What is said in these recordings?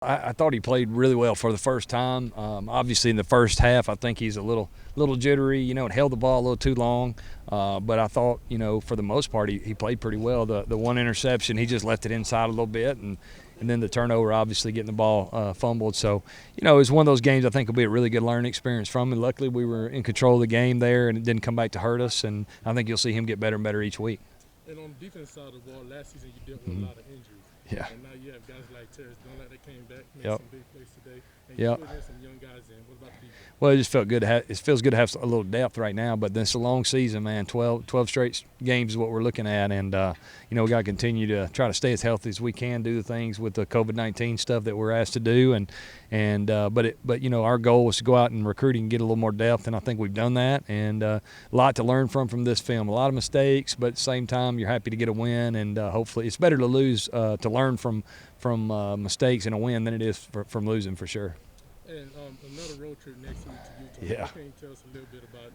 I thought he played really well for the first time. Obviously, in the first half, I think he's a little jittery, and held the ball a little too long. But I thought, for the most part, he played pretty well. The one interception, he just left it inside a little bit, and then the turnover, obviously getting the ball fumbled. So, it was one of those games I think will be a really good learning experience from him. Luckily, we were in control of the game there, and it didn't come back to hurt us. And I think you'll see him get better and better each week. And on the defense side of the ball, last season you dealt with a lot of injuries. Yeah. And now you have guys like Terrence Dunlap that came back, made Yep. some big plays today. And Yep. you put in some young guys in. What about the defense? Well, it just felt good. It feels good to have a little depth right now, but it's a long season, man. 12 straight games is what we're looking at, and we got to continue to try to stay as healthy as we can, do the things with the COVID-19 stuff that we're asked to do, but our goal was to go out and recruit and get a little more depth, and I think we've done that, and a lot to learn from this film. A lot of mistakes, but at the same time, you're happy to get a win, and hopefully, it's better to lose to learn from mistakes and a win than it is from losing for sure. And another road trip next week to Utah. Yeah. Can you tell us a little bit about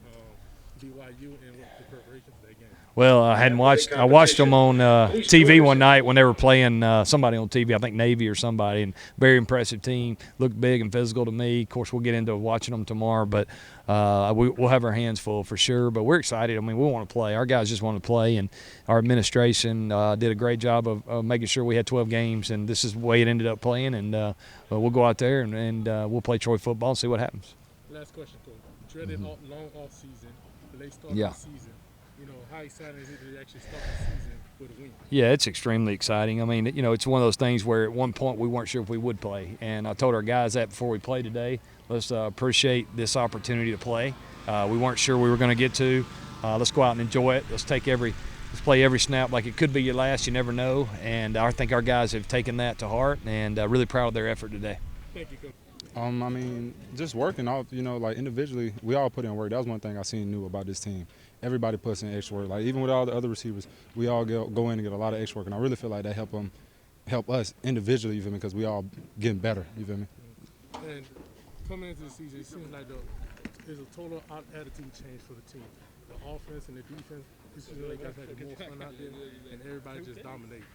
BYU and what the preparation for that game? Well, I watched them on TV one night when they were playing somebody on TV, I think Navy or somebody, and very impressive team. Looked big and physical to me. Of course, we'll get into watching them tomorrow, but we'll have our hands full for sure. But we're excited. I mean, we want to play. Our guys just want to play, and our administration did a great job of making sure we had 12 games, and this is the way it ended up playing. And we'll go out there and we'll play Troy football and see what happens. Last question, Coach. Dreaded long off season, the late start Yeah. of the season. How exciting is it to actually start the season with a win? Yeah, it's extremely exciting. I mean, it's one of those things where at one point we weren't sure if we would play. And I told our guys that before we played today. Let's appreciate this opportunity to play. We weren't sure we were going to get to. Let's go out and enjoy it. Let's play every snap like it could be your last. You never know. And I think our guys have taken that to heart, and really proud of their effort today. Thank you, Coach. I mean, just working out, like individually, we all put in work. That was one thing I seen new about this team. Everybody puts in extra work. Like even with all the other receivers, we all go in and get a lot of extra work, and I really feel like that help us individually, you feel me? Because we all getting better, you feel me? And coming into the season, it seems like there's a total attitude change for the team. The offense and the defense, it seems like guys had the more fun out there, and everybody just dominated.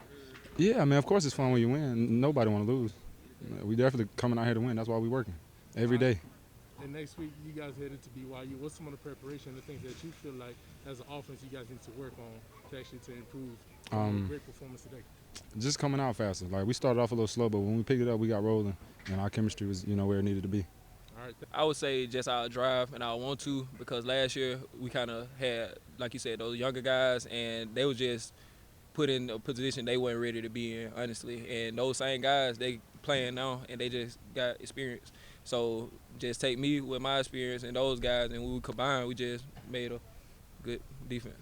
Yeah, I mean, of course it's fun when you win. Nobody want to lose. We definitely coming out here to win. That's why we working every day. And next week, you guys headed to BYU. What's some of the preparation, the things that you feel like as an offense you guys need to work on to improve great performance today? Just coming out faster. Like we started off a little slow, but when we picked it up, we got rolling, and our chemistry was, where it needed to be. All right. I would say just our drive and our want to, because last year we kind of had, like you said, those younger guys, and they were just put in a position they weren't ready to be in, honestly. And those same guys, they playing now, and they just got experience. So just take me with my experience and those guys, and we combined, we just made a good defense.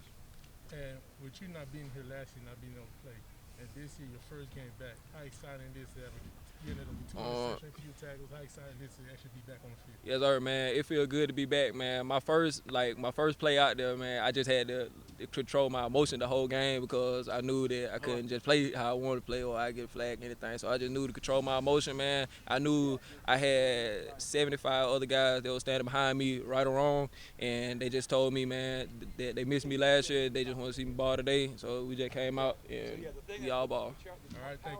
And with you not being here last year, not being able to play, and this year your first game back, how exciting it is to have a unit of 2 interceptions, few tackles? How exciting it is to actually be back on the field? Yes, sir, man. It feels good to be back, man. My first play out there, man, I just had to control my emotion the whole game because I knew that I couldn't just play how I wanted to play or I get flagged anything. So I just knew to control my emotion, man. I knew I had 75 other guys that were standing behind me, right or wrong, and they just told me, man, that they missed me last year. They just want to see me ball today. So we just came out and we all ball. All right, thank you.